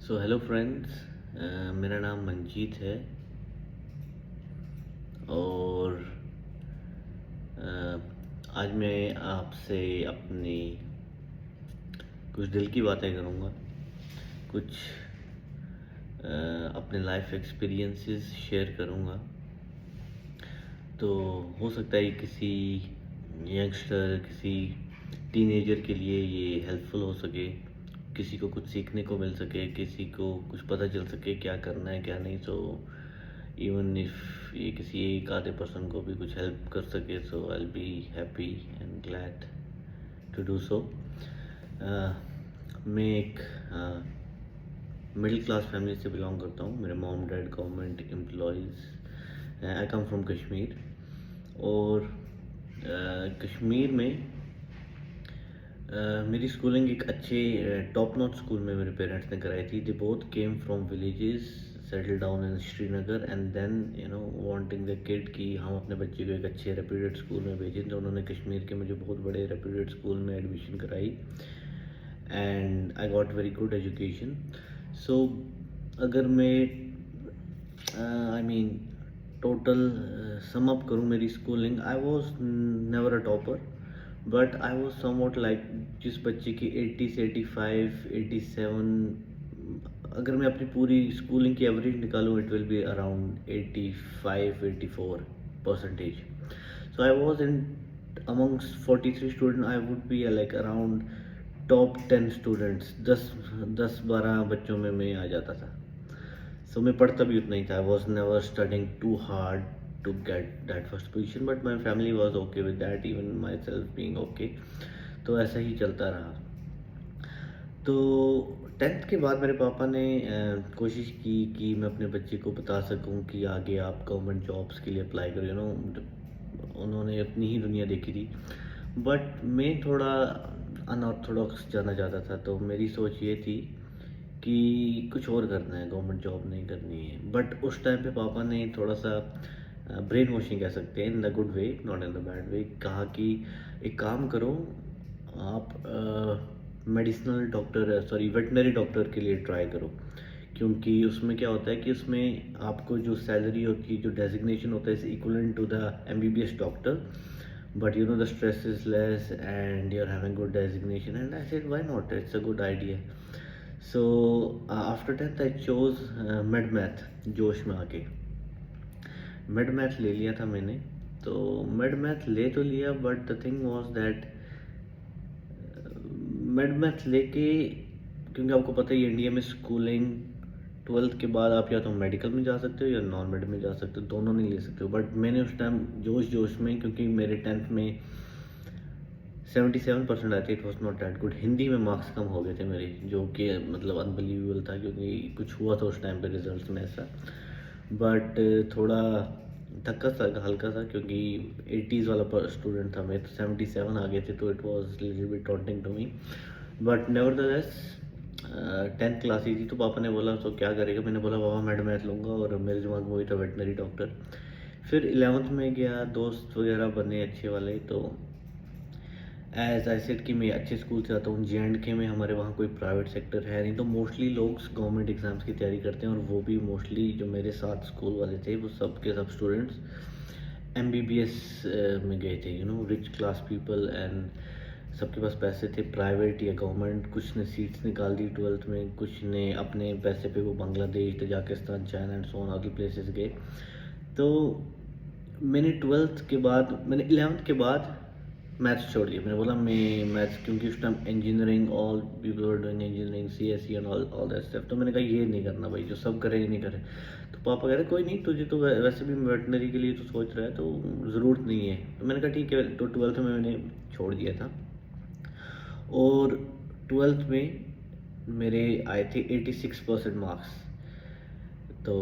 So hello friends, मेरा नाम मंजीत है और आज मैं आपसे अपनी कुछ दिल की बातें करूँगा। कुछ अपने लाइफ एक्सपीरियंसेस शेयर करूँगा। तो हो सकता है किसी यंगस्टर, किसी टीनेजर के लिए ये हेल्पफुल हो सके, किसी को कुछ सीखने को मिल सके, किसी को कुछ पता चल सके क्या करना है क्या नहीं। सो इवन इफ ये किसी एक आधे पर्सन को भी कुछ हेल्प कर सके, so I will be happy and glad to do so. मैं एक मिडिल क्लास फैमिली से बिलोंग करता हूँ। मेरे mom dad government employees. I come from Kashmir. और कश्मीर में मेरी स्कूलिंग एक अच्छे टॉप नॉच स्कूल में मेरे पेरेंट्स ने कराई थी। They both came from villages, settle down in Srinagar and then wanting the kid कि हम अपने बच्चे को एक अच्छे रेप्यूटेड स्कूल में भेजें। तो उन्होंने कश्मीर के मुझे बहुत बड़े रेप्यूटेड स्कूल में एडमिशन कराई and I got very good education. So अगर मैं I mean total sum up करूँ मेरी schooling, I was never a topper but I was somewhat like जिस बच्चे की 80 से 85 87, अगर मैं अपनी पूरी स्कूलिंग की एवरेज निकालूँ it will be around 85-84%. So I was in amongst 43 students, I would be like around top 10 students, 10-12 बच्चों में मैं आ जाता था। सो मैं पढ़ता भी उतना ही था। I was never studying too hard to get that first position but my family was okay with that, even myself being okay. तो ऐसा ही चलता रहा। तो 10th के बाद मेरे पापा ने कोशिश की कि मैं अपने बच्चे को बता सकूं कि आगे आप गवर्नमेंट जॉब्स के लिए अप्लाई करो। उन्होंने अपनी ही दुनिया देखी थी बट मैं थोड़ा अनऑर्थोडॉक्स जाना चाहता था। तो मेरी सोच ये थी कि कुछ और करना है, गवर्नमेंट जॉब नहीं करनी है। बट उस टाइम पे पापा ने थोड़ा सा ब्रेन वॉशिंग कह सकते हैं, in the good way not in the bad way, कहा कि एक काम करो, आप medicinal doctor sorry veterinary doctor के लिए ट्राई करो। क्योंकि उसमें क्या होता है कि उसमें आपको जो सैलरी होती है, जो डेजिग्नेशन होता है, is equivalent to the MBBS doctor, but the stress is less and you're having good designation. And I said why not, it's a good idea. So after 10th I chose med math, जोश में आके med math ले लिया था मैंने। तो med math ले तो लिया but the thing was that med math लेके, क्योंकि आपको पता ही इंडिया में स्कूलिंग 12th के बाद आप या तो मेडिकल में जा सकते हो या नॉन मेड में जा सकते हो, दोनों नहीं ले सकते हो। बट मैंने उस टाइम जोश में, क्योंकि मेरे 10th में 77% आए थे, it was not that good. Hindi में मार्क्स कम हो गए थे मेरे, जो कि मतलब अनबिलीवेबल था क्योंकि कुछ हुआ था उस टाइम पे रिजल्ट में ऐसा। बट थोड़ा धक्का सा हल्का सा, क्योंकि 80s वाला स्टूडेंट था मैं, तो 77 आ गए थे, तो it was little bit taunting to me. But nevertheless 10th class ही थी, तो पापा ने बोला तो क्या करेगा। मैंने बोला पापा मैथ लूँगा, और मेरे दिमाग में वही था वेटनरी डॉक्टर। फिर 11th में गया, दोस्त वगैरह बने अच्छे वाले। तो एज आई सेड कि मैं अच्छे स्कूल से आता हूँ, JNK में हमारे वहाँ कोई प्राइवेट सेक्टर है नहीं, तो मोस्टली लोग गवर्नमेंट एग्ज़ाम्स की तैयारी करते हैं। और वो भी मोस्टली जो मेरे साथ स्कूल वाले थे, वो सब के सब स्टूडेंट्स MBBS में गए थे, रिच क्लास पीपल, एंड सबके पास पैसे थे, प्राइवेट या गवर्नमेंट। कुछ ने सीट्स निकाल दी 12th में, कुछ ने अपने पैसे पे वो Bangladesh, Tajikistan, China and so on other places गए। तो मैंने 12th के बाद, मैंने 11th के बाद मैथ्स छोड़ दिया। मैंने बोला मैं मैथ्स, क्योंकि उस time engineering, all people were doing engineering, CSE and all that stuff. तो मैंने कहा ये नहीं करना भाई, जो सब करेंगे नहीं करे। तो पापा कह रहे कोई नहीं, तुझे तो वैसे भी वेटनरी के लिए तो सोच रहा है, तो ज़रूरत नहीं है। तो मैंने कहा ठीक है। तो 12th में मैंने छोड़ दिया था। और 12th में मेरे आए थे 86% मार्क्स। तो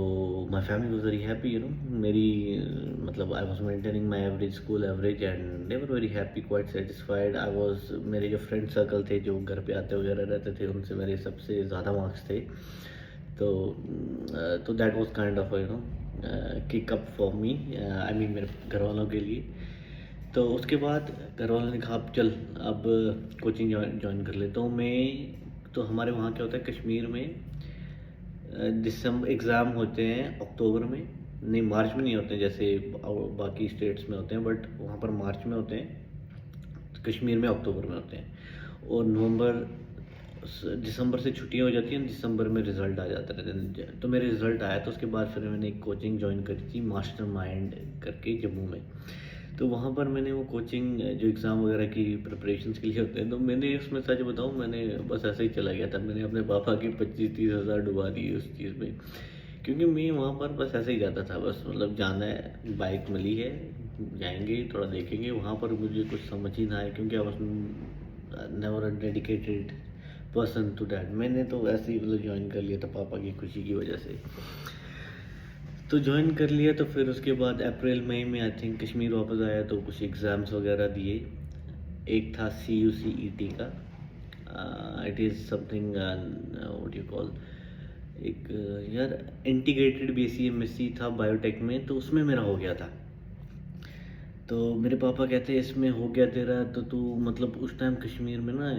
माई फैमिली वॉज वेरी हैप्पी, मेरी मतलब I was maintaining my average, school average, and they were very happy, quite satisfied. I was, मेरे जो फ्रेंड सर्कल थे जो घर पे आते वगैरह रहते थे, उनसे मेरे सबसे ज़्यादा मार्क्स थे। तो that was kind of kick up for me, I mean मेरे घर वालों के लिए। तो उसके बाद घर वालों ने कहा अब चल, अब कोचिंग ज्वाइन कर ले। तो मैं, तो हमारे वहाँ क्या होता है कश्मीर में, दिसंबर एग्ज़ाम होते हैं अक्टूबर में, नहीं मार्च में नहीं होते जैसे बाकी स्टेट्स में होते हैं, बट वहाँ पर मार्च में होते हैं, कश्मीर में अक्टूबर में होते हैं। और दिसंबर से छुट्टियाँ हो जाती हैं, दिसंबर में रिज़ल्ट आ जाता है। तो मेरे रिज़ल्ट आया, तो उसके बाद फिर मैंने एक कोचिंग ज्वाइन करी थी मास्टरमाइंड करके जम्मू में। तो वहाँ पर मैंने वो कोचिंग जो एग्ज़ाम वगैरह की प्रिपरेशंस के लिए होते हैं, तो मैंने उसमें सच बताऊँ, मैंने बस ऐसे ही चला गया था। मैंने अपने पापा की 25-30 हज़ार डुबा दिए उस चीज़ में, क्योंकि मैं वहाँ पर बस ऐसे ही जाता था। बस मतलब जाना है, बाइक मिली है, जाएंगे, थोड़ा देखेंगे। वहाँ पर मुझे कुछ समझ ही ना आए, क्योंकि I was never a dedicated person to that. मैंने तो ऐसे ही मतलब ज्वाइन कर लिया था पापा की खुशी की वजह से। तो ज्वाइन कर लिया, तो फिर उसके बाद अप्रैल मई में आई थिंक कश्मीर वापस आया, तो कुछ एग्ज़ाम्स वगैरह दिए। एक था CUCET का, it is something what you call, एक यार इंटीग्रेटेड BSc MSc था बायोटेक में, तो उसमें मेरा हो गया था। तो मेरे पापा कहते हैं इसमें हो गया तेरा, तो तू मतलब उस टाइम कश्मीर में ना,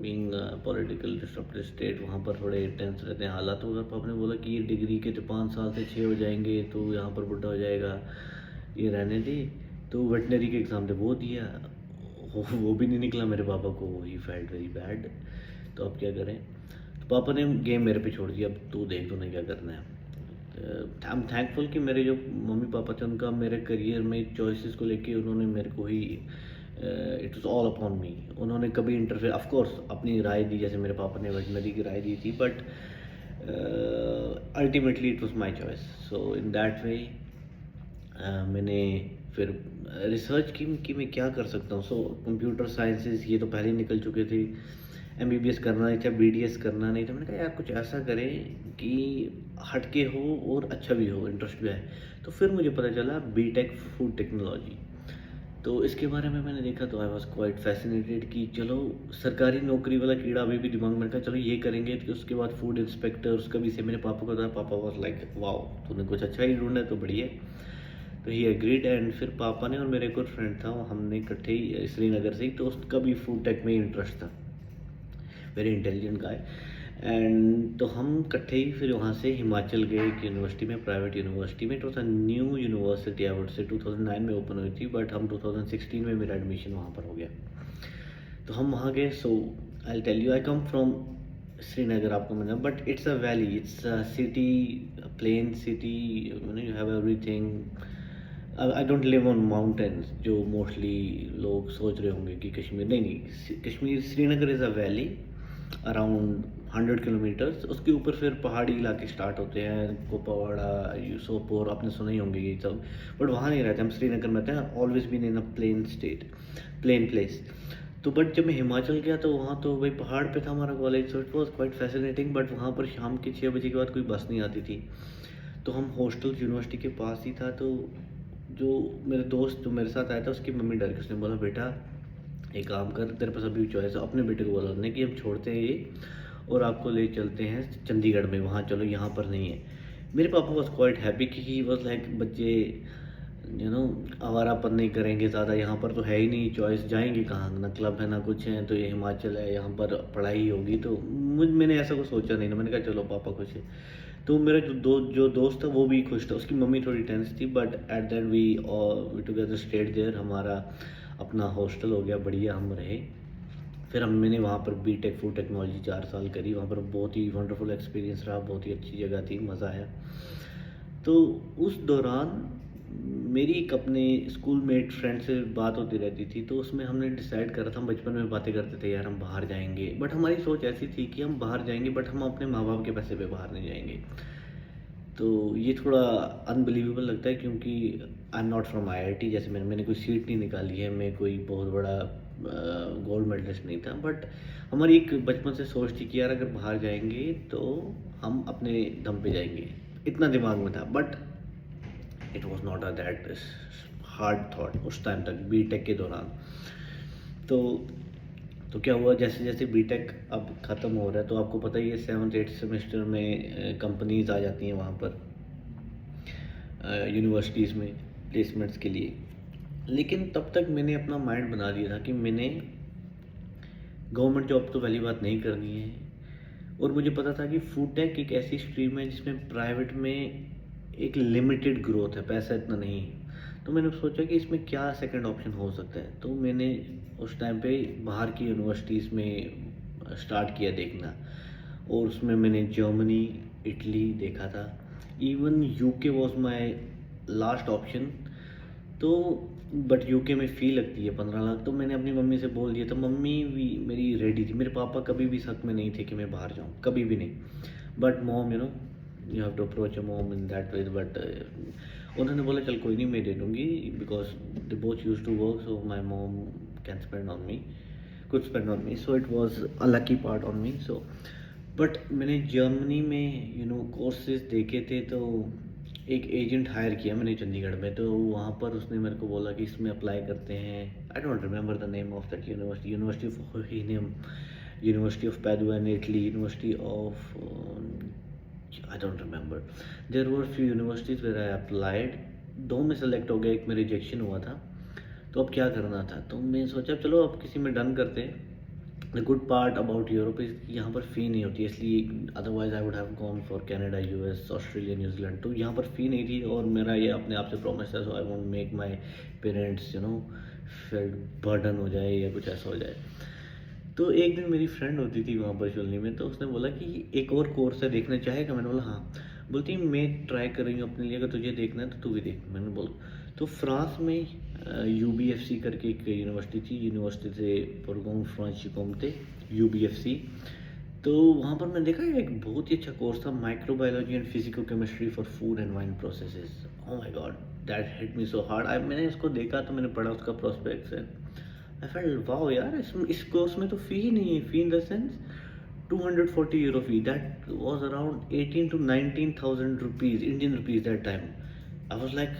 बीइंग पॉलिटिकल डिस्टर्ब्ड स्टेट, वहाँ पर थोड़े टेंस रहते हैं हालात। तो अगर पापा ने बोला कि ये डिग्री के तो 5 साल से 6 हो जाएंगे, तो यहाँ पर बुढ़ा हो जाएगा, ये रहने दे। तो वेटनरी के एग्ज़ाम थे, वो दिया, वो भी नहीं निकला। मेरे पापा को ही फेल्ट वेरी बैड। तो अब क्या करें, तो पापा ने गेम मेरे पे छोड़ दिया, अब तू देख तूने क्या करना है। आई एम थैंकफुल कि मेरे जो मम्मी पापा थे, उनका मेरे करियर में चॉइसेस को लेके उन्होंने मेरे को ही, it was all upon me. उन्होंने कभी इंटरफेयर, ऑफ कोर्स अपनी राय दी, जैसे मेरे पापा ने वेटनरी की राय दी थी, but ultimately it was my choice. So in that वे मैंने फिर रिसर्च की कि मैं क्या कर सकता हूँ। सो कंप्यूटर साइंसेस ये तो पहले ही निकल चुके थे, MBBS करना नहीं था, BDS करना नहीं था। मैंने कहा यार कुछ ऐसा करें कि हटके हो और अच्छा भी हो, इंटरेस्ट भी आए। तो फिर मुझे पता चला BTech फूड टेक्नोलॉजी। तो इसके बारे में मैंने देखा, तो आई वॉज क्वाइट फैसिनेटेड कि चलो सरकारी नौकरी वाला कीड़ा अभी भी दिमाग में रखा, चलो ये करेंगे। तो उसके बाद फूड इंस्पेक्टर, उसका भी से मेरे पापा को था। पापा वॉज लाइक वाओ, तूने कुछ अच्छा ही ढूंढा है, तो बढ़िया। तो ही एग्रीड, एंड फिर पापा ने और मेरे एक और फ्रेंड था, हमने इकट्ठे ही श्रीनगर से ही, तो उसका भी फूड टेक में इंटरेस्ट था, वेरी इंटेलिजेंट गाय। एंड तो हम इकट्ठे ही फिर वहाँ से हिमाचल गए एक यूनिवर्सिटी में, प्राइवेट यूनिवर्सिटी में। It was a new university, I would say 2009 में ओपन हुई थी, बट हम 2016 में मेरा एडमिशन वहाँ पर हो गया। तो हम वहाँ गए। So I tell you, I come from Srinagar, आपको मिला, but it's a valley, it's a city, plain city, you have everything. I don't live on mountains, जो मोस्टली लोग सोच रहे होंगे कि कश्मीर, नहीं, Kashmir, Srinagar is a valley around 100 kilometres. उसके ऊपर फिर पहाड़ी इलाके स्टार्ट होते हैं, कुपवाड़ा, यूसुफपुर, आपने सुने ही होंगे ये सब, बट वहाँ नहीं रहते हम, श्रीनगर में रहते हैं। Always been in a plain state, plain place. तो बट जब मैं हिमाचल गया, तो वहाँ तो भाई पहाड़ पे था हमारा college, so it was quite fascinating. But वहाँ पर शाम के 6 बजे के बाद कोई बस नहीं आती थी, तो हम हॉस्टल यूनिवर्सिटी के पास ही था। तो जो मेरे दोस्त जो मेरे साथ आया था, उसकी मम्मी डर के, उसने बोला बेटा एक काम कर, तेरे पास अभी चॉइस है। अपने बेटे को बोला उसने कि हम छोड़ते हैं ये और आपको ले चलते हैं चंडीगढ़ में, वहाँ चलो, यहाँ पर नहीं है। मेरे पापा वॉज क्वाइट हैप्पी कि ही वॉज लाइक बच्चे आवारापन नहीं करेंगे ज़्यादा, यहाँ पर तो है ही नहीं चॉइस, जाएंगे कहाँ, ना क्लब है ना कुछ है, तो ये हिमाचल है, यहाँ पर पढ़ाई होगी। तो मैंने ऐसा कुछ सोचा नहीं था, मैंने कहा चलो पापा खुश है। तो मेरा जो दोस्त था वो भी खुश था, उसकी मम्मी थोड़ी टेंस थी, but at that we together stayed there. हमारा अपना हॉस्टल हो गया, बढ़िया हम रहे। फिर मैंने वहाँ पर BTech फूड टेक्नोलॉजी 4 साल करी, वहाँ पर बहुत ही वंडरफुल एक्सपीरियंस रहा, बहुत ही अच्छी जगह थी, मज़ा आया। तो उस दौरान मेरी एक अपने स्कूल मेट फ्रेंड से बात होती रहती थी, तो उसमें हमने डिसाइड करा था, हम बचपन में बातें करते थे यार हम बाहर जाएंगे, बट हमारी सोच ऐसी थी कि हम बाहर जाएंगे, बट हम अपने माँ बाप के पैसे पे बाहर नहीं जाएंगे। तो ये थोड़ा अनबिलीवेबल लगता है, क्योंकि आई एम नॉट फ्रॉम IIT, जैसे मैंने कोई सीट नहीं निकाली है, मैं कोई बहुत बड़ा गोल्ड मेडलिस्ट नहीं था, बट हमारी एक बचपन से सोच थी कि यार अगर बाहर जाएंगे तो हम अपने दम पे जाएंगे, इतना दिमाग में था। But it was not a that hard thought उस टाइम तक BTech के दौरान। तो क्या हुआ, जैसे जैसे BTech अब ख़त्म हो रहा है, तो आपको पता ही है 7th-8th सेमेस्टर में कंपनीज आ जाती हैं वहाँ पर यूनिवर्सिटीज़ में प्लेसमेंट्स के लिए। लेकिन तब तक मैंने अपना माइंड बना दिया था कि मैंने गवर्नमेंट जॉब तो पहली बात नहीं करनी है, और मुझे पता था कि फूड टेक एक ऐसी स्ट्रीम है जिसमें प्राइवेट में एक लिमिटेड ग्रोथ है, पैसा इतना नहीं है। तो मैंने सोचा कि इसमें क्या सेकंड ऑप्शन हो सकता है, तो मैंने उस टाइम पे बाहर की यूनिवर्सिटीज़ में स्टार्ट किया देखना, और उसमें मैंने जर्मनी, इटली देखा था, even UK was my last option. तो बट यूके में फ़ी लगती है 15 लाख। तो मैंने अपनी मम्मी से बोल दिया था, मम्मी भी मेरी रेडी थी, मेरे पापा कभी भी शक में नहीं थे कि मैं बाहर जाऊँ, कभी भी नहीं। But mom you have to approach a mom in that way. But उन्होंने बोला चल कोई नहीं, मैं दे दूँगी, because they both use to work, so my mom can spend on me, could spend on me, so it was a lucky part on me. So but मैंने Germany में कोर्सेज देखे थे, तो एक एजेंट हायर किया मैंने चंडीगढ़ में। तो वहाँ पर उसने मेरे को बोला कि इसमें अप्लाई करते हैं। I don't remember the name of that university, university of हिनेम, university of Padua in Italy, university of I don't remember. There were few universities where I applied, 2 में सेलेक्ट हो गया, एक में रिजेक्शन हुआ था। तो अब क्या करना था, तो मैं सोचा चलो अब किसी में डन करते हैं। The good part about Europe is यहाँ पर फ़ी नहीं होती, इसलिए otherwise I would have gone for Canada, US, Australia, New Zealand. तो यहाँ पर फ़ी नहीं थी, और मेरा ये अपने आप से प्रॉमिस था, so I won't make my parents फिर बर्डन हो जाए या कुछ ऐसा हो जाए। तो एक दिन मेरी फ्रेंड होती थी वहाँ पर शुलनी में, तो उसने बोला कि एक और कोर्स है, देखना चाहेगा? मैंने बोला हाँ। बोलती मैं ट्राई कर रही हूँ अपने लिए, अगर तुझे देखना है तो तू भी देख। मैंने बोला तो फ्रांस में UBFC करके एक यूनिवर्सिटी थी, यूनिवर्सिटी से बोरगोन फ्रांचिकोम थे, UBFC। तो वहाँ पर मैंने देखा एक बहुत ही अच्छा कोर्स था, microbiology and physico chemistry for food and wine processes. Oh my God, that hit me so hard. मैंने इसको देखा, तो मैंने पढ़ा उसका प्रोस्पेक्ट्स है। आई फेल्ट वाओ यार, इस कोर्स में तो फ़ी ही नहीं है, fee in the sense 240 euro fee, that was around 18 to 19,000 rupees, Indian rupees that time. I was like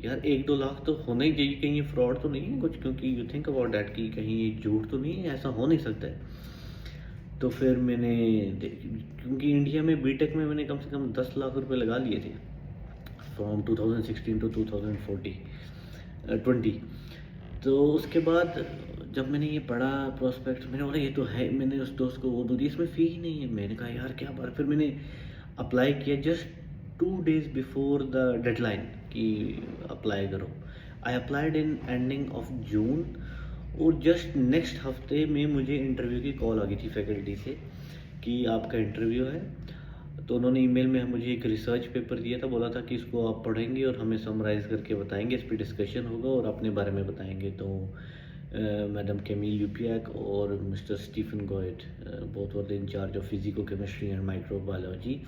यार 1-2 लाख तो होना ही चाहिए, कहीं ये फ्रॉड तो नहीं है कुछ, क्योंकि यू थिंक अबाउट डैट कि कहीं ये झूठ तो नहीं है, ऐसा हो नहीं सकता है। तो फिर मैंने क्योंकि इंडिया में बीटेक में मैंने कम से कम 10 लाख रुपए लगा लिए थे फ्रॉम 2016 टू 2020। तो उसके बाद जब मैंने ये पढ़ा प्रोस्पेक्ट, मैंने बोला ये तो है, मैंने उस दोस्त को वो बोल दिया इसमें फ़ी ही नहीं है। मैंने कहा यार क्या बात। फिर मैंने अप्लाई किया just 2 days before the deadline कि अप्लाई करो। I applied in ending of June, और जस्ट नेक्स्ट हफ्ते में मुझे इंटरव्यू की कॉल आ गई थी फैकल्टी से कि आपका इंटरव्यू है। तो उन्होंने ईमेल में मुझे एक रिसर्च पेपर दिया था, बोला था कि इसको आप पढ़ेंगे और हमें समराइज़ करके बताएंगे, इस पर डिस्कशन होगा और अपने बारे में बताएंगे। तो मैडम कैमिल यूपियाक और मिस्टर स्टीफन गॉयट, both were the incharge of physico chemistry and microbiology.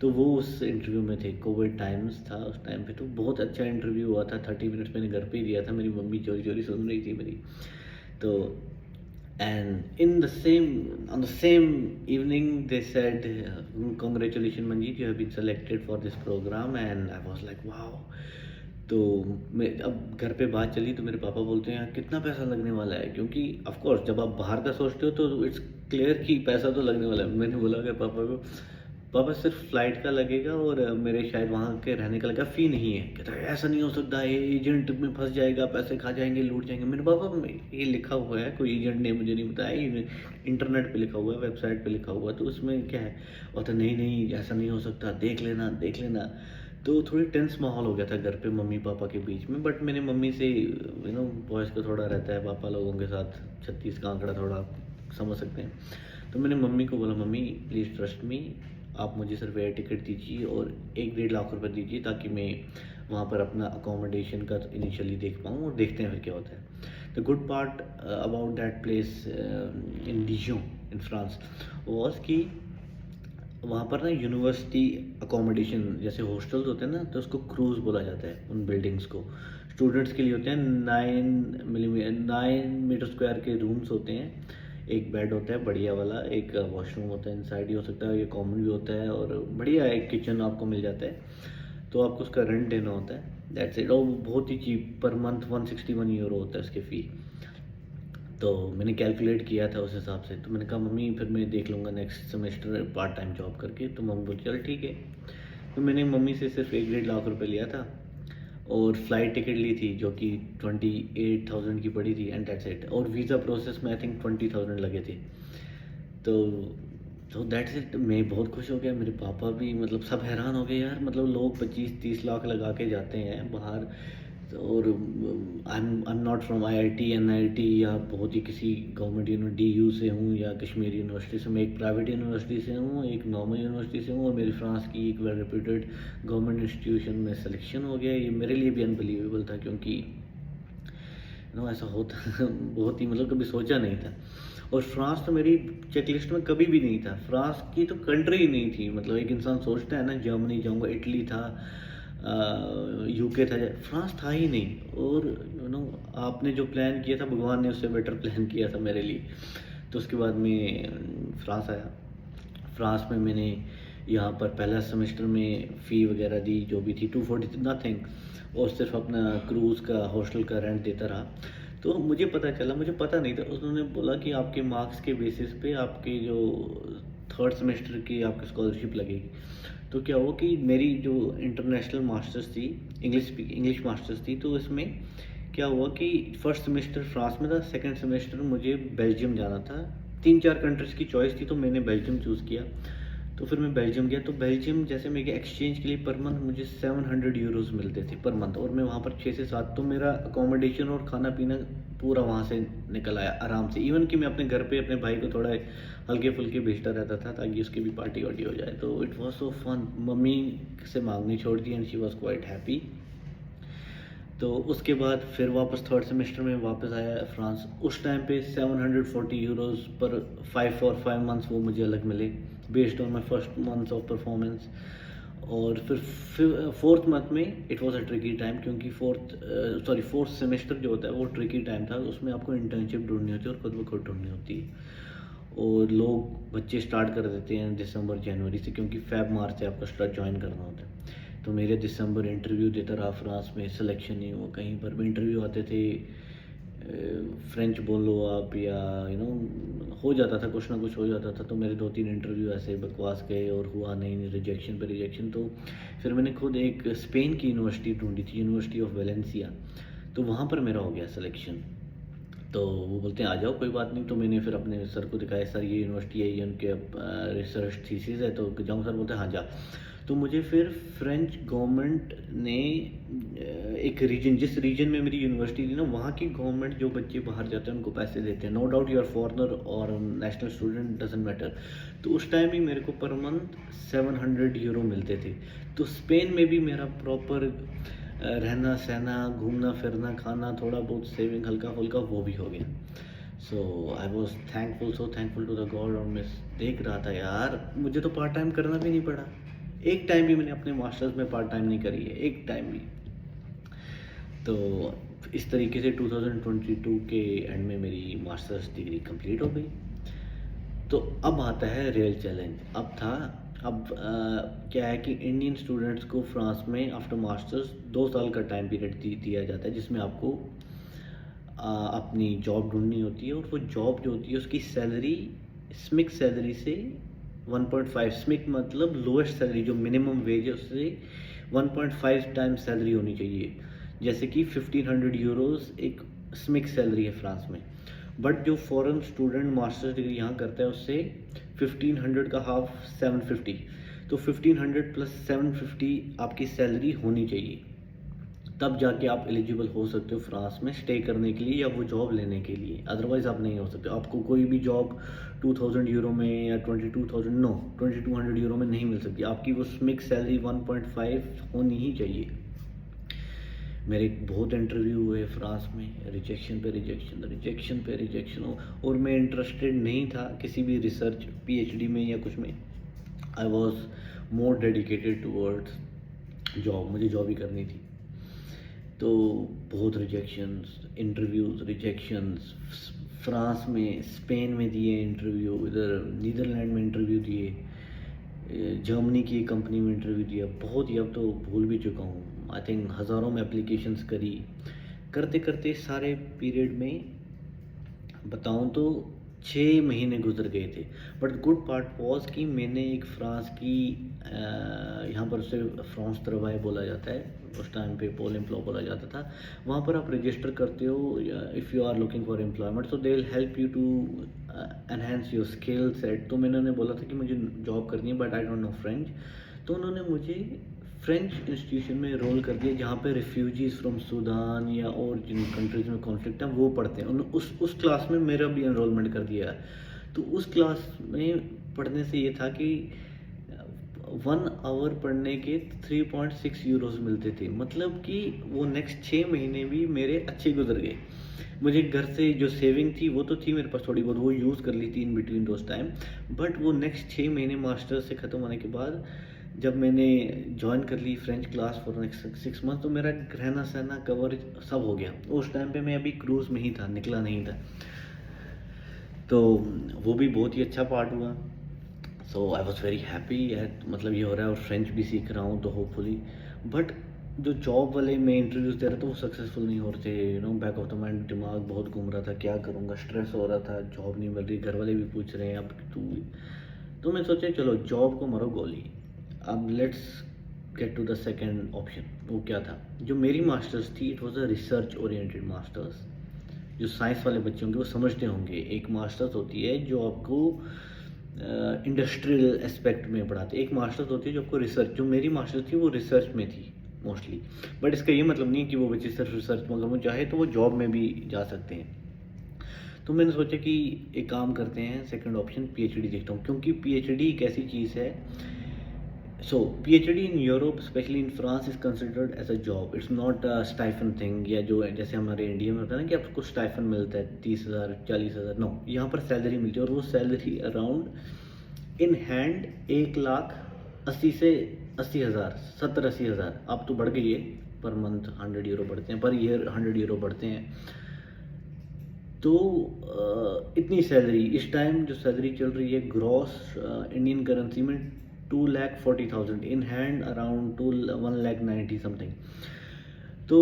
तो वो उस इंटरव्यू में थे, कोविड टाइम्स था उस टाइम पे। तो बहुत अच्छा इंटरव्यू हुआ था, 30 मिनट्स मैंने घर पे ही दिया था, मेरी मम्मी चोरी चोरी सुन रही थी मेरी। तो and on the same evening they said congratulations Manjeet, you have been selected for this program, and I was like wow। तो मैं अब घर पे बात चली तो मेरे पापा बोलते हैं यार कितना पैसा लगने वाला है, क्योंकि ऑफ कोर्स जब आप बाहर का सोचते हो तो इट्स क्लियर कि पैसा तो लगने वाला है। मैंने बोला कि पापा को, पापा सिर्फ फ्लाइट का लगेगा और मेरे शायद वहाँ के रहने का लगेगा, फ़ी नहीं है। कहता है ऐसा नहीं हो सकता, ये एजेंट में फंस जाएगा, पैसे खा जाएंगे, लूट जाएंगे। मेरे पापा ये लिखा हुआ है, कोई एजेंट ने मुझे नहीं बताया, ये इंटरनेट पे लिखा हुआ है, वेबसाइट पे लिखा हुआ है, तो उसमें क्या है। और तो नहीं नहीं ऐसा नहीं हो सकता, देख लेना देख लेना। तो थोड़ी टेंस माहौल हो गया था घर पे मम्मी पापा के बीच में। बट मैंने मम्मी से बॉयज़ का थोड़ा रहता है, पापा लोगों के साथ 36 का आंकड़ा थोड़ा समझ सकते हैं। तो मैंने मम्मी को बोला मम्मी प्लीज़ ट्रस्ट मी, आप मुझे सिर्फ एयर टिकट दीजिए और 1-1.5 लाख रुपए दीजिए, ताकि मैं वहाँ पर अपना अकोमोडेशन का इनिशियली देख पाऊँ, और देखते हैं फिर क्या होता है। The good part about that place in Dijon in France was कि वहाँ पर ना यूनिवर्सिटी अकोमोडेशन जैसे हॉस्टल्स होते हैं ना, तो उसको क्रूज बोला जाता है उन बिल्डिंग्स को। स्टूडेंट्स के लिए होते हैं 9 मीटर स्क्वायर के रूम्स होते हैं, एक बेड होता है बढ़िया वाला, एक वॉशरूम होता है, इनसाइड ही हो सकता है, ये कॉमन भी होता है, और बढ़िया एक किचन आपको मिल जाता है। तो आपको उसका रेंट देना होता है, दैट्स इट। और बहुत ही चीप, पर मंथ 161 यूरो होता है उसके फ़ी। तो मैंने कैलकुलेट किया था उस हिसाब से। तो मैंने कहा मम्मी फिर मैं देख लूँगा next semester part time job करके। तो मम्मी बोली चल ठीक है। तो मैंने मम्मी से सिर्फ 1-1.5 लाख रुपए लिया था, और फ़्लाइट टिकट ली थी जो कि 28,000 की पड़ी थी, एंड दैट्स इट। और वीज़ा प्रोसेस में आई थिंक 20,000 लगे थे। तो तो दैट्स इट, मैं बहुत खुश हो गया, मेरे पापा भी, मतलब सब हैरान हो गए यार, मतलब लोग 25-30 लाख लगा के जाते हैं बाहर, और आई am not from IIT NIT या बहुत ही किसी गवर्नमेंट यूनिवर्सिटी डीयू से हूँ या कश्मीर यूनिवर्सिटी से, मैं एक प्राइवेट यूनिवर्सिटी से हूँ, एक नॉर्मल यूनिवर्सिटी से हूँ, और मेरी फ्रांस की एक वेल रेप्यूटेड गवर्नमेंट इंस्टीट्यूशन में सिलेक्शन हो गया। ये मेरे लिए भी अनबिलीवेबल था, क्योंकि नो ऐसा होता बहुत ही, मतलब कभी सोचा नहीं था। और फ्रांस तो मेरी चेकलिस्ट में कभी भी नहीं था, फ्रांस की तो कंट्री ही नहीं थी। मतलब एक इंसान सोचता है ना, जर्मनी जाऊंगा, इटली था, यूके था, फ्रांस था ही नहीं। और आपने जो प्लान किया था, भगवान ने उससे बेटर प्लान किया था मेरे लिए। तो उसके बाद मैं फ्रांस आया। फ्रांस में मैंने यहाँ पर पहला सेमेस्टर में फ़ी वगैरह दी, जो भी थी 240 नथिंग, और सिर्फ अपना क्रूज़ का हॉस्टल का रेंट देता रहा। तो मुझे पता चला, मुझे पता नहीं था, उन्होंने बोला कि आपके मार्क्स के बेसिस पे आपके जो थर्ड सेमेस्टर की आपकी स्कॉलरशिप लगेगी। तो क्या हुआ कि मेरी जो इंटरनेशनल मास्टर्स थी, इंग्लिश मास्टर्स थी, तो इसमें क्या हुआ कि फर्स्ट सेमेस्टर फ्रांस में था, सेकंड सेमेस्टर मुझे बेल्जियम जाना था। 3-4 कंट्रीज़ की चॉइस थी, तो मैंने बेल्जियम चूज़ किया। तो फिर मैं बेल्जियम गया, तो बेल्जियम जैसे मेरे एक्सचेंज के लिए पर मंथ मुझे 700 यूरोज़ मिलते थे पर मंथ, और मैं वहाँ पर 6 से 7, तो मेरा अकोमोडेशन और खाना पीना पूरा वहाँ से निकल आया आराम से। इवन कि मैं अपने घर पे अपने भाई को थोड़ा हल्के फुल्के भेजता रहता था, ताकि उसकी भी पार्टी वार्टी हो जाए। तो इट वॉज सो फन। मम्मी से मांगनी छोड़ दी, and she was quite happy. तो उसके बाद फिर वापस थर्ड सेमेस्टर में वापस आया फ्रांस। उस टाइम पे 740 यूरोज़ पर 5 मंथ्स वो मुझे अलग मिले, based on my first month of performance. और फिर फोर्थ मंथ में it was a tricky time, क्योंकि फोर्थ सेमेस्टर जो होता है वो ट्रिकी टाइम था। उसमें आपको इंटर्नशिप ढूंढनी होती है और खुद ब खुद ढूंढनी होती है। और लोग बच्चे स्टार्ट कर देते हैं दिसंबर जनवरी से, क्योंकि फेब मार्च से आपको स्टार्ट ज्वाइन करना होता है। तो मेरे दिसंबर इंटरव्यू देता रहा फ्रांस में, सिलेक्शन नहीं हुआ। कहीं पर भी इंटरव्यू आते थे, फ्रेंच बोलो आप, या हो जाता था, कुछ ना कुछ हो जाता था। तो मेरे 2-3 इंटरव्यू ऐसे बकवास गए और हुआ नहीं, रिजेक्शन पे रिजेक्शन। तो फिर मैंने खुद एक स्पेन की यूनिवर्सिटी ढूंढी थी, यूनिवर्सिटी ऑफ वेलेंसिया। तो वहाँ पर मेरा हो गया सिलेक्शन। तो वो बोलते हैं आ जाओ, कोई बात नहीं। तो मैंने फिर अपने सर को दिखाया, सर ये यूनिवर्सिटी है, ये उनके रिसर्च थीसिस है, तो जाऊँ? सर बोलते हैं हाँ जा। तो मुझे फिर फ्रेंच गवर्नमेंट ने एक रीजन, जिस रीजन में मेरी यूनिवर्सिटी थी ना, वहाँ की गवर्नमेंट जो बच्चे बाहर जाते हैं उनको पैसे देते हैं। No doubt you are foreigner और नेशनल स्टूडेंट, डजेंट मैटर। तो उस टाइम ही मेरे को पर मंथ 700 यूरो मिलते थे। तो स्पेन में भी मेरा प्रॉपर रहना सहना, घूमना फिरना, खाना, थोड़ा बहुत सेविंग हल्का फुल्का, वो भी हो गया। So I was thankful, so thankful to the god. और मैं देख रहा था यार, मुझे तो पार्ट टाइम करना भी नहीं पड़ा। एक टाइम भी मैंने अपने मास्टर्स में पार्ट टाइम नहीं करी है, एक टाइम भी। तो इस तरीके से 2022 के एंड में मेरी मास्टर्स डिग्री कंप्लीट हो गई। तो अब आता है रियल चैलेंज। अब क्या है कि इंडियन स्टूडेंट्स को फ्रांस में आफ्टर मास्टर्स 2 साल का टाइम पीरियड दिया जाता है, जिसमें आपको अपनी जॉब ढूंढनी होती है। और वो जॉब जो होती है उसकी सैलरी स्मिक सैलरी से 1.5, स्मिक मतलब लोएस्ट सैलरी, जो मिनिमम वेज है उससे 1.5 टाइम्स सैलरी होनी चाहिए। जैसे कि 1500 यूरोज़ एक स्मिक सैलरी है फ्रांस में। बट जो फॉरेन स्टूडेंट मास्टर्स डिग्री यहाँ करता है उससे 1500 का हाफ 750। तो 1500 प्लस 750 आपकी सैलरी होनी चाहिए, तब जाके आप एलिजिबल हो सकते हो फ्रांस में स्टे करने के लिए या वो जॉब लेने के लिए। अदरवाइज़ आप नहीं हो सकते। आपको कोई भी जॉब 2000 यूरो में या 2200 यूरो में नहीं मिल सकती। आपकी वो स्मिक सैलरी 1.5 होनी ही चाहिए। मेरे बहुत इंटरव्यू हुए फ्रांस में, रिजेक्शन पे रिजेक्शन, रिजेक्शन पे रिजेक्शन हो। और मैं इंटरेस्टेड नहीं था किसी भी रिसर्च पीएचडी में या कुछ में। I was more dedicated towards job, मुझे जॉब ही करनी थी। तो बहुत रिजेक्शंस, इंटरव्यूज़, रिजेक्शंस फ्रांस में, स्पेन में दिए इंटरव्यू, इधर नीदरलैंड में इंटरव्यू दिए, जर्मनी की कंपनी में इंटरव्यू दिया। बहुत ही, अब तो भूल भी चुका हूँ। आई थिंक हज़ारों में एप्लीकेशंस करी। करते करते सारे पीरियड में बताऊँ तो 6 महीने गुजर गए थे। बट गुड पार्ट वॉज कि मैंने एक फ्रांस की यहाँ पर उसे फ्रांस तरवाए बोला जाता है, उस टाइम पे पोल एम्प्लॉय बोला जाता था। वहाँ पर आप रजिस्टर करते हो if you are looking for employment, so they will help you to enhance your skill set. तो मैंने उन्हें बोला था कि मुझे जॉब करनी है but I don't know French. तो उन्होंने मुझे फ्रेंच इंस्टीट्यूशन में रोल कर दिया जहाँ पे रिफ्यूजीज़ फ्रॉम सूडान या और जिन कंट्रीज़ में कॉन्फ्लिक्ट है वो पढ़ते हैं। उस क्लास में मेरा भी एनरोलमेंट कर दिया। तो उस क्लास में पढ़ने से ये था कि 1 आवर पढ़ने के 3.6 यूरोज मिलते थे। मतलब कि वो नेक्स्ट 6 महीने भी मेरे अच्छे गुजर गए। मुझे घर से जो सेविंग थी वो तो थी मेरे पास थोड़ी बहुत, वो यूज़ कर ली थी in between those time. But वो नेक्स्ट 6 महीने मास्टर्स से ख़त्म होने के बाद जब मैंने ज्वाइन कर ली French class for next 6 month, तो मेरा रहना सहना कवर सब हो गया। उस टाइम पे मैं अभी क्रूज़ में ही था, निकला नहीं था। तो वो भी बहुत ही अच्छा पार्ट हुआ। सो आई वॉज वेरी हैप्पी, मतलब ये हो रहा है और फ्रेंच भी सीख रहा हूँ तो होपफुली। बट जो जॉब वाले मैं इंटरव्यूज़ दे रहा था वो सक्सेसफुल नहीं हो रहे थे। बैक ऑफ द माइंड दिमाग बहुत घूम रहा था, क्या करूँगा, स्ट्रेस हो रहा था, जॉब नहीं मिल रही, घर वाले भी पूछ रहे हैं अब तू। तो मैं सोचा चलो जॉब को मरो गोली, अब let's get to the second option. वो क्या था, जो मेरी मास्टर्स थी it was a research oriented masters. जो साइंस वाले बच्चे होंगे वो समझते होंगे, एक मास्टर्स होती है जो आपको इंडस्ट्रियल एस्पेक्ट में पढ़ाते हैं, एक मास्टर्स होती है जो आपको रिसर्च। जो मेरी मास्टर्स थी वो रिसर्च में थी मोस्टली। बट इसका ये मतलब नहीं है कि वो बच्चे सिर्फ रिसर्च में, अगर वो चाहे तो वो जॉब में भी जा सकते हैं। तो मैंने सोचा कि एक काम करते हैं, सेकंड ऑप्शन पीएचडी देखता हूँ, क्योंकि पीएचडी एक ऐसी चीज़ है। So PhD in Europe specially in France is considered as a job, it's not a stipend thing, या जो जैसे हमारे इंडिया में होता है ना कि आपको स्टाइफन मिलता है 30,000 40,000। नो, यहाँ पर सैलरी मिलती है और वो सैलरी अराउंड इन हैंड 1,80,000 से 80,000, 70-80,000। अब तो बढ़ गई है, पर मंथ 100 यूरो बढ़ते हैं, पर ईयर 100 यूरो बढ़ते हैं। तो इतनी सैलरी इस टाइम जो सैलरी चल रही है ग्रॉस इंडियन करेंसी में 2,40,000, इन हैंड अराउंड 1,90,000 समथिंग। तो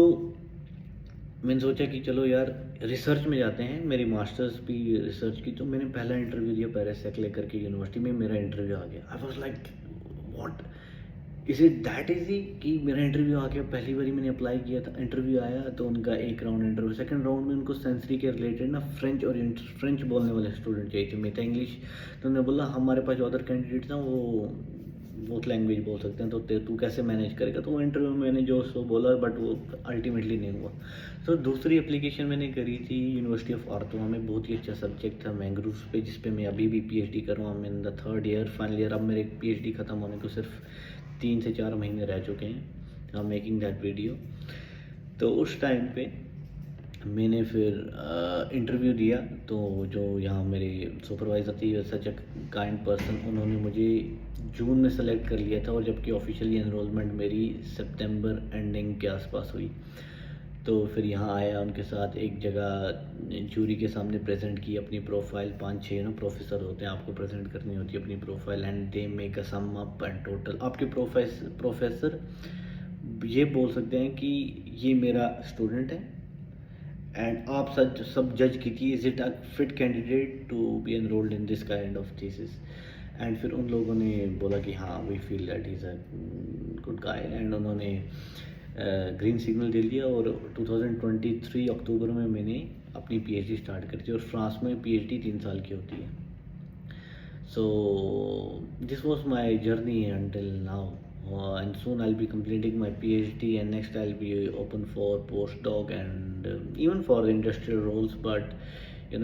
मैंने सोचा कि चलो यार रिसर्च में जाते हैं, मेरी मास्टर्स भी रिसर्च की। तो मैंने पहला इंटरव्यू दिया पेरिस सेक्ले करके यूनिवर्सिटी में, मेरा इंटरव्यू आ गया। I was like what is it that easy कि मेरा इंटरव्यू आ गया। पहली बारी मैंने अप्लाई किया था, इंटरव्यू आया तो उनका एक राउंड इंटरव्यू, सेकंड राउंड में उनको सेंसरी के रिलेटेड ना फ्रेंच और फ्रेंच बोलने वाले स्टूडेंट चाहिए थे, मैं था इंग्लिश। तो उन्होंने बोला हमारे पास जो अदर कैंडिडेट था वो बहुत लैंग्वेज बोल सकते हैं, तो तू कैसे मैनेज करेगा। तो वो इंटरव्यू में मैंने जो सो बोला, बट वो अल्टीमेटली नहीं हुआ। तो दूसरी एप्लीकेशन मैंने करी थी यूनिवर्सिटी ऑफ आर्थुआ में, बहुत ही अच्छा सब्जेक्ट था मैंग्रोव्स पे, जिस पे मैं अभी भी पीएचडी कर रहा हूँ। मैं in the 3rd year final year, अब मेरे पीएचडी ख़त्म होने को सिर्फ 3 से 4 महीने रह चुके हैं। I am making that video. तो उस टाइम पे मैंने फिर इंटरव्यू दिया। तो जो यहाँ मेरे सुपरवाइज़र थी, सच अ काइंड पर्सन, उन्होंने मुझे जून में सेलेक्ट कर लिया था, और जबकि ऑफिशियली एनरोलमेंट मेरी सितंबर एंडिंग के आसपास हुई। तो फिर यहाँ आया, उनके साथ एक जगह जूरी के सामने प्रेजेंट की अपनी प्रोफाइल। 5-6 प्रोफेसर होते हैं, आपको प्रेजेंट करनी होती है अपनी profile, and they make a sum up and total. आपके प्रोफेसर ये बोल सकते हैं कि ये मेरा स्टूडेंट है, एंड आप सब जज कीजिए is it a fit candidate to be enrolled in this kind of thesis. And फिर उन लोगों ने बोला कि हाँ we feel that is a good guy, and उन्होंने ग्रीन सिग्नल दे दिया। और 2023 अक्टूबर में मैंने अपनी पीएचडी स्टार्ट कर दी, और फ्रांस में पीएचडी 3 साल की होती है। So this was my journey until now, and soon I'll be completing my PhD, and next I'll be open for postdoc and even for industrial roles. But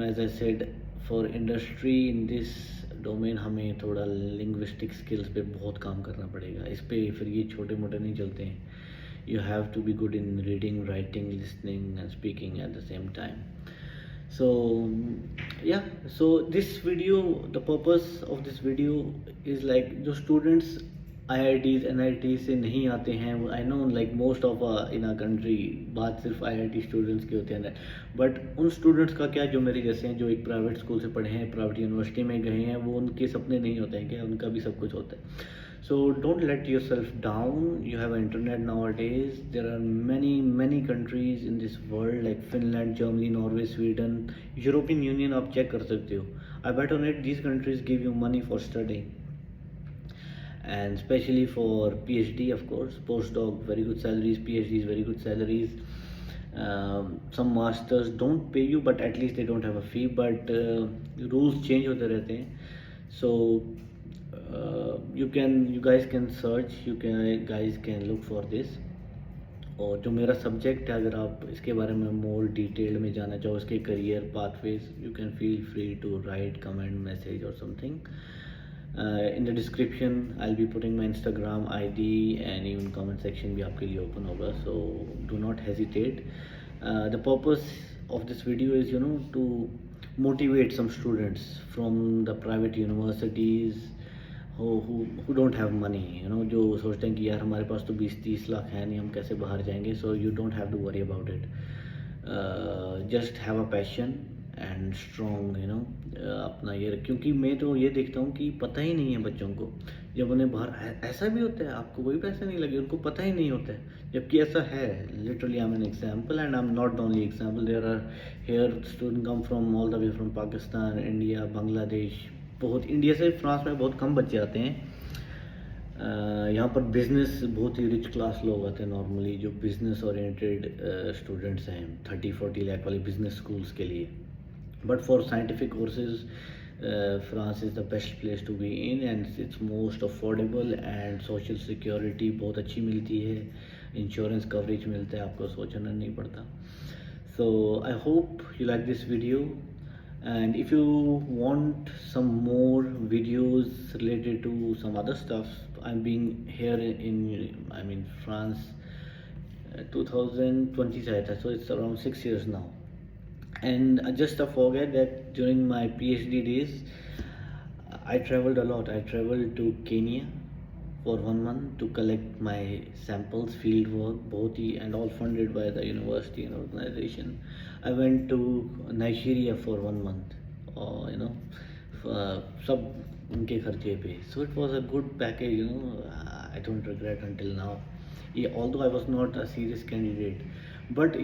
as I said, for industry in this domain हमें थोड़ा linguistic skills पे बहुत काम करना पड़ेगा। इस पे फिर ये छोटे मोटे नहीं चलते हैं। You have to be good in reading, writing, listening and speaking at the same time. So yeah, so this video, the purpose of this video is like जो students IITs NITs से नहीं आते हैं। I know like most of in a country बात सिर्फ IIT students की होती है, बट उन स्टूडेंट्स का क्या जो मेरे जैसे हैं, जो एक प्राइवेट स्कूल से पढ़े हैं, प्राइवेट यूनिवर्सिटी में गए हैं, वो उनके सपने नहीं होते हैं क्या, उनका भी सब कुछ होता है। So don't let yourself down. You have internet nowadays. There are many countries in this world like Finland, Germany, Norway, Sweden, European Union. आप check कर सकते हो. I bet on it. These countries give you money for studying, and especially for PhD, of course. Postdoc, very good salaries. PhDs, very good salaries. Some masters don't pay you, but at least they don't have a fee. But rules change होते रहते हैं. So you guys can search, guys can look for this. और जो मेरा subject है, अगर आप इसके बारे में मोर डिटेल में जानना चाहो, इसके career pathways, you can feel free to write comment message और something in the description. I will be putting my Instagram ID and even comment section भी आपके लिए ओपन होगा, so do not hesitate. The purpose of this video is to motivate some students from the private universities who don't have money, जो सोचते हैं कि यार हमारे पास तो 20-30 लाख है नहीं, हम कैसे बाहर जाएंगे। So you don't have to worry about it, just have a passion and strong अपना ये, क्योंकि मैं तो ये देखता हूँ कि पता ही नहीं है बच्चों को, जब उन्हें बाहर ऐसा भी होता है, आपको कोई पैसे नहीं लगे, उनको पता ही नहीं होता है, जबकि ऐसा है। Literally I am an example and I am not the only example. There are here student come from all the way from Pakistan, India, Bangladesh. बहुत इंडिया से फ्रांस में बहुत कम बच्चे आते हैं। यहाँ पर बिज़नेस बहुत ही रिच क्लास लोग आते हैं नॉर्मली, जो बिज़नेस ओरिएंटेड स्टूडेंट्स हैं, 30-40 लाख वाले बिज़नेस स्कूल्स के लिए। But for scientific courses France is the best place to be in, and it's most affordable, and social security बहुत अच्छी मिलती है, इंश्योरेंस कवरेज मिलता है, आपको सोचना नहीं पड़ता। So I hope you like this video, and if you want some more videos related to some other stuff, I'm being here in France 2020 se aaya tha, so it's around 6 years now. And just forget that during my PhD days I traveled a lot. I traveled to Kenya for 1 month to collect my samples, field work, both and all funded by the university and organization. I went to Nigeria for 1 month, सब उनके खर्चे पे. So it was a good package, I don't regret until now. Although I was not a serious candidate, but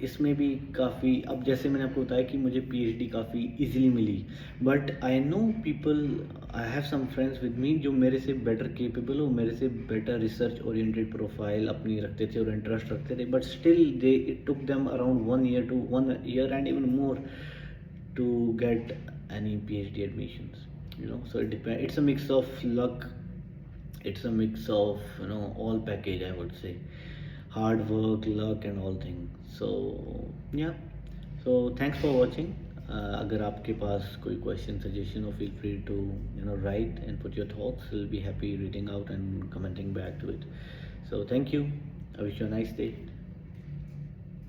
इसमें भी काफ़ी, अब जैसे मैंने आपको बताया कि मुझे PhD काफ़ी इजीली मिली, but I know people, I have some friends with me जो मेरे से बेटर केपेबल हो, मेरे से बेटर रिसर्च ओरिएंटेड प्रोफाइल अपनी रखते थे और इंटरेस्ट रखते थे, but still it took them around 1 year and even more to get any PhD admissions. So it depends. It's a mix of luck. It's a mix of all package, I would say. Hard work, luck and all things. So yeah, so thanks for watching. अगर आपके पास कोई question, suggestion, or feel free to write and put your thoughts. We'll be happy reading out and commenting back to it. So thank you. I wish you a nice day.